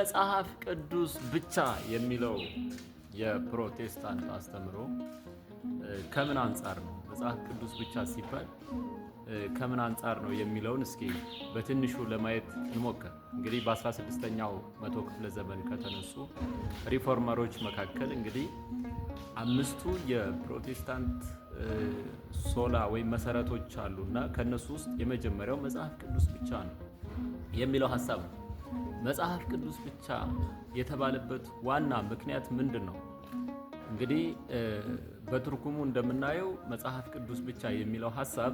መጽሐፍ ቅዱስ ብቻ የሚለው የፕሮቴስታንት አስተምሮ ከምን አንጻር ነው? መጽሐፍ ቅዱስ ብቻ ሲባል ከምን አንጻር ነው የሚለውን እስኪ በትንሹ ለማየት እንሞክር። እንግዲህ በ16ኛው መቶ ክፍለ ዘመን ከተነሱ ሪፎርመሮች መካከል እንግዲህ አምስቱ የፕሮቴስታንት ሶላ ወይም መሰረቶች አሉና ከነሱ ውስጥ የመጀመሪያው መጽሐፍ ቅዱስ ብቻ ነው የሚለው ሐሳብ ነው። መጽሐፍ ቅዱስ ብቻ የተባለበት ዋና ምክንያት ምንድን ነው? እንግዲህ በትርጉሙ እንደምናየው መጽሐፍ ቅዱስ ብቻ የሚለው ሐሳብ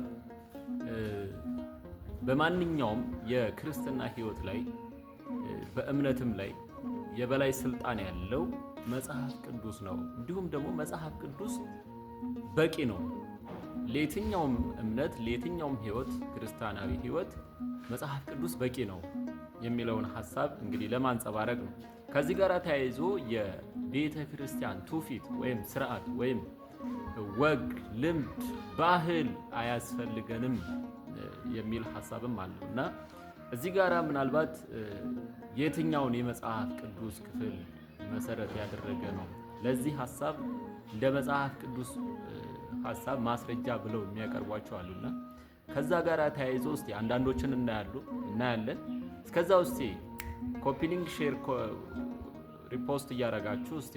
በማንኛውም የክርስትና ሕይወት ላይ በእምነትም ላይ የበላይ ስልጣን ያለው መጽሐፍ ቅዱስ ነው። እንዲሁም ደግሞ መጽሐፍ ቅዱስ በቂ ነው ለየትኛውም እምነት፣ ለየትኛውም ሕይወት፣ ክርስቲያናዊ ሕይወት መጽሐፍ ቅዱስ በቂ ነው የሚለውን ሐሳብ እንግዲህ ለማንጸባረቅ ነው። ከዚህ ጋር ተያይዞ የቤተ ክርስቲያን ትውፊት ወይም ስርዓት ወይም ወግ፣ ልምድ፣ ባህል አያስፈልገንም የሚል ሐሳብም አለው እና እዚህ ጋራ ምናልባት የትኛውን የመጽሐፍ ቅዱስ ክፍል መሰረት ያደረገ ነው ለዚህ ሐሳብ እንደ መጽሐፍ ቅዱስ ሐሳብ ማስረጃ ብለው የሚያቀርቧቸው አሉና ከዛ ጋር ተያይዞ እስቲ አንዳንዶችን እናያለን። እስከዛ እስቲ ኮፒ ሊንክ፣ ሼር፣ ሪፖስት እያደረጋችሁ እስቲ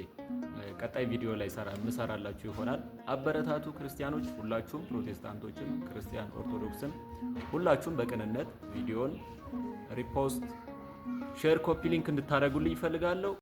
ቀጣይ ቪዲዮ ላይ ምሰራላችሁ ይሆናል። አበረታቱ ክርስቲያኖች ሁላችሁም፣ ፕሮቴስታንቶችም፣ ክርስቲያን ኦርቶዶክስም ሁላችሁም በቅንነት ቪዲዮን ሪፖስት፣ ሼር፣ ኮፒ ሊንክ እንድታደርጉልኝ ይፈልጋለሁ።